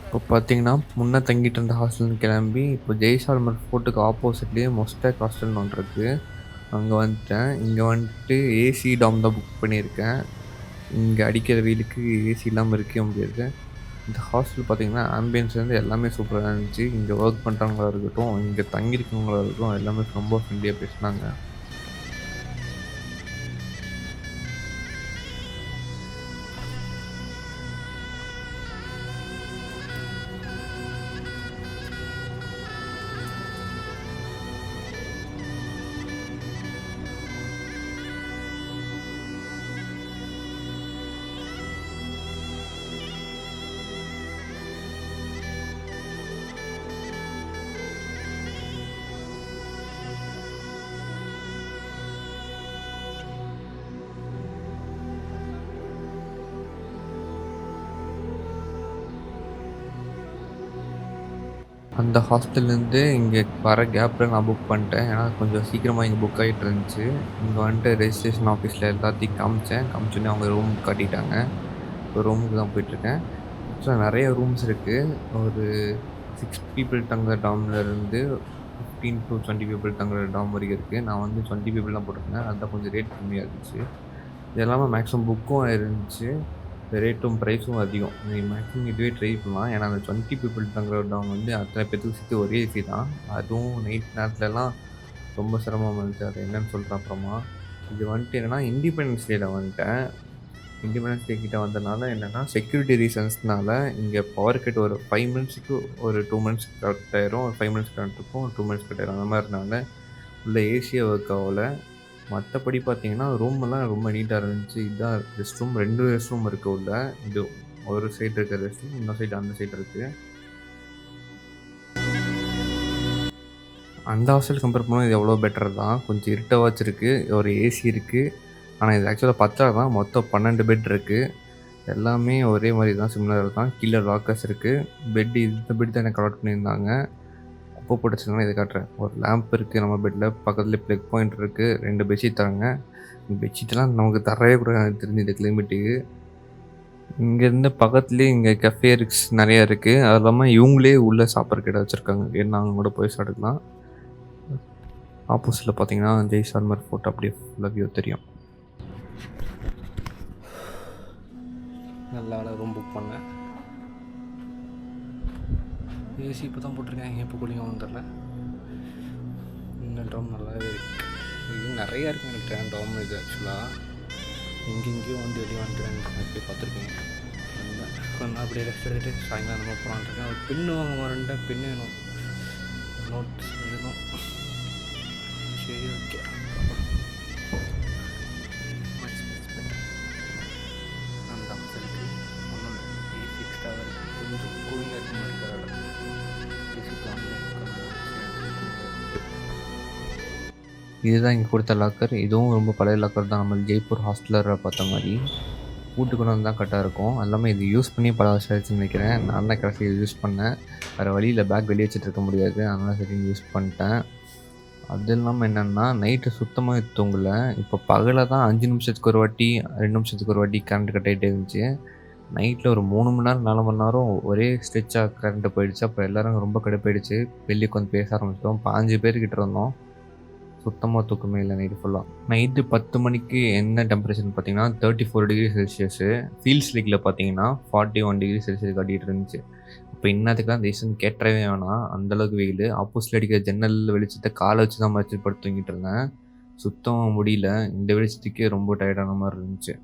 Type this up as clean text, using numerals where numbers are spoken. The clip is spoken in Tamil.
இப்போ பார்த்தீங்கன்னா, முன்ன தங்கிட்டு இருந்த ஹாஸ்டல்லேருந்து கிளம்பி, இப்போ ஜெய்சால்மர் ஃபோர்ட்டுக்கு ஆப்போசிட்லயே மொஸ்டாக் ஹாஸ்டல்னு ஒண்ணு இருக்கு. அங்க வந்துட்டேன். இங்க வந்துட்டு ஏசி டார்ம் தான் புக் பண்ணியிருக்கேன். இங்க அடிக்கிற வெயிலுக்கு ஏசி இல்லாம இருக்கவே முடியாது. இந்த ஹாஸ்டல் பார்த்தீங்கன்னா, ஆம்பியன்ஸ்லேருந்து எல்லாமே சூப்பரா இருந்துச்சு. இங்க வொர்க் பண்றவங்களா இருக்கட்டும், இங்க தங்கியிருக்கிறவங்களா இருக்கட்டும், எல்லாமே ரொம்ப ஃப்ரெண்ட்லியா பேசுனாங்க. அந்த ஹாஸ்டல்லேருந்து இங்க வர கேப்ல நான் புக் பண்ணிட்டேன். ஏன்னா கொஞ்சம் சீக்கிரமா இங்க புக் ஆயிட்டு இருந்துச்சு. இங்க வந்துட்டு ரெஜிஸ்ட்ரேஷன் ஆஃபீஸ்ல எல்லாத்தையும் காமிச்சேன். காமிச்சோனே அவங்க ரூம் காட்டிட்டாங்க. இப்போ ரூமுக்கு தான் போயிட்டுருக்கேன். ஆக்சுவலா நெறைய ரூம்ஸ் இருக்கு. ஒரு 6 பீப்பிள் தங்குற டார்ம்ல இருந்து 15 டூ 20 பீப்பிள் தங்குற டார்ம் வரைக்கும் இருக்கு. நான் வந்து 20 பீப்பிள் தான் போட்டிருந்தேன். அதான் கொஞ்சம் ரேட் கம்மியா இருந்துச்சு. இது எல்லாமே மேக்ஸிமம் புக்கும் ஆயிருந்துச்சு. ரேட்டும் பிரைஸும் அதிகம். நீ மேக்ஸிமம் இதுவே ட்ரை பண்ணலாம். ஏன்னா, அந்த 20 பீப்பிள் தங்குற இடம் வந்து அத்தனை பேத்துக்கும் சேர்த்து ஒரே ஏசி தான். அதுவும் நைட் நேரத்துலலாம் ரொம்ப சிரமமா இருந்துச்சு. அது என்னன்னு சொல்றேன் அப்புறமா. இது வந்துட்டு என்னன்னா, இண்டிபெண்டன்ஸ் டேல வந்துட்டேன். இண்டிபெண்டன்ஸ் டே கிட்ட வந்தனால என்னன்னா, செக்யூரிட்டி ரீசன்ஸ்னால இங்க பவர் கட் ஒரு 5 மினிட்ஸ்க்கு ஒரு 2 மினிட்ஸ் கட் ஆயிரும். ஒரு 5 மினிட்ஸ் கரண்ட் இருக்கும். 2 மினிட்ஸ் கட் ஆயிரும். அந்த மாரினால உள்ள ஏசியே ஒர்க் ஆகல. மத்தபடி பார்த்தீங்கன்னா, ரூம் எல்லாம் ரொம்ப நீட்டா இருந்துச்சு. இதான் ரெஸ்ட் ரூம் 2 ரெஸ்ட் ரூம் இருக்கு உள்ள. இது ஒரு சைடு இருக்க ரெஸ்ட் ரூம், இன்னொரு சைடு அந்த சைடு இருக்கு. அந்த ஹாஸ்டல் கம்பேர் பண்ணும்போது இது எவ்வளோ பெட்டர் தான். கொஞ்சம் இருட்டவாச்சும் இருக்கு. ஒரு ஏசி இருக்கு. ஆனா இது ஆக்சுவலா பத்தாது தான். மொத்தம் 12 பெட் இருக்கு. எல்லாமே ஒரே மாரி தான் சிமிலர் தான். கீழ லாக்கர்ஸ் இருக்கு. பெட் இந்த பெட் தான் எனக்கு அலாட் பண்ணியிருந்தாங்க. குப்பை போட்டு வச்சிருந்தாங்க. இத காட்டுறேன். ஒரு லேம்ப் இருக்கு நம்ம பெட்ல. பக்கத்துலயே ப்ளக் பாயிண்ட் இருக்கு. 2 பெட்ஷீட் தராங்க. பெட்ஷீட்லாம் நமக்கு தரவே கூடாது எனக்கு தெரிஞ்சு இந்த கிளைமேட்டுக்கு. இங்கேருந்து பக்கத்துலேயே இங்கே கஃபேரிக்ஸ் நிறையா இருக்குது. அது இல்லாமல் இவங்களே உள்ளே சாப்பிட்றக்கு இடம் வச்சுருக்காங்க. வேணுனா அவங்க கூட போய் சாப்பிட்டுக்கலாம். ஆப்போசிட்டில் பார்த்தீங்கன்னா ஜெய்சால்மர் ஃபோர்ட் அப்படியே ஃபுல்லாக வியூ தெரியும். நல்ல வேலை ரூம் புக் பண்ணேன். ஏசி இப்போ தான் போட்டிருக்கேன். எப்போ கூலிங் ஆகும் தெரில. இந்த ட்ரம் நல்லாவே இருக்கு. இது நிறையா இருக்குது நினைக்கிறேன் ட்ரம். இது ஆக்சுவலாக இங்கேயும் வந்து வெளியே வந்துட்டு அப்படி பார்த்துருக்கீங்க. கொஞ்ச நாள் அப்படியே ரெஸ்ட் எடுத்துட்டு சாயங்காலம் நம்ம போகலான்ட்ருக்கேன். ஒரு பின்னு வாங்க வரேன்ட்டேன். பின்னு வேணும், நோட்ஸ் எழுதணும். சரி, ஓகே. அந்த ஹாஸ்டலுக்கு ஒன்றும் இல்லை, ஏசி எக்ஸ்ட்ராவாக இருக்குது. கொஞ்சம் கூலிங்காக இருக்க மாதிரி இருக்கிற இதுதான் இங்கே கொடுத்த லாக்கர். இதுவும் ரொம்ப பழைய லாக்கர் தான். நம்ம ஜெய்ப்பூர் ஹாஸ்டலரில் பார்த்த மாதிரி கூட்டு கொண்டு வந்து தான் கரெக்டாக இருக்கும். எல்லாமே இது யூஸ் பண்ணி பல வருஷம் ஆச்சுன்னு நினைக்கிறேன். நான் தான் கடைசி யூஸ் பண்ணேன். வேறு வழியில் பேக் வெளியே வச்சுட்டு இருக்க முடியாது. அதனால் சரி யூஸ் பண்ணிட்டேன். அது இல்லாமல் என்னென்னா, நைட்டு சுத்தமாக தூங்கலை. இப்போ பகலில் தான் 5 நிமிஷத்துக்கு ஒரு வாட்டி 2 நிமிஷத்துக்கு ஒரு வாட்டி கரண்ட் கட் ஆகிட்டே இருந்துச்சு. நைட்டில் ஒரு 3 மணி நேரம் 4 மணி நேரம் ஒரே ஸ்ட்ரெச்சாக கரண்ட்டு போயிடுச்சு. அப்போ எல்லோரும் ரொம்ப கடுப்பாயிடுச்சு. வெளியே உட்காந்து பேச ஆரம்பிச்சிட்டோம். 5 பேர்கிட்ட இருந்தோம். சுத்தமாக தூக்கமே இல்லை நைட்டு ஃபுல்லாக. நைட்டு 10 மணிக்கு என்ன டெம்பரேச்சர்னு பார்த்தீங்கன்னா 34 டிகிரி செல்சியஸு. ஃபீல்ட்ஸ் லீக்கில் பார்த்தீங்கன்னா 41 டிகிரி செல்சியஸ் காட்டிகிட்டு இருந்துச்சு. இப்போ இன்னத்துக்குலாம் இந்த ரீசன் கேட்டவே வேணாம். அந்தளவுக்கு வெயில். ஆப்போசிட்டில் அடிக்கிற ஜன்னல் வெளிச்சத்தை காலை வச்சு தான் மறைச்சி படுத்து தூங்கிட்டு இருந்தேன். சுத்தமாக முடியல. இந்த வெளிச்சத்துக்கே ரொம்ப டயர்டான மாதிரி இருந்துச்சு.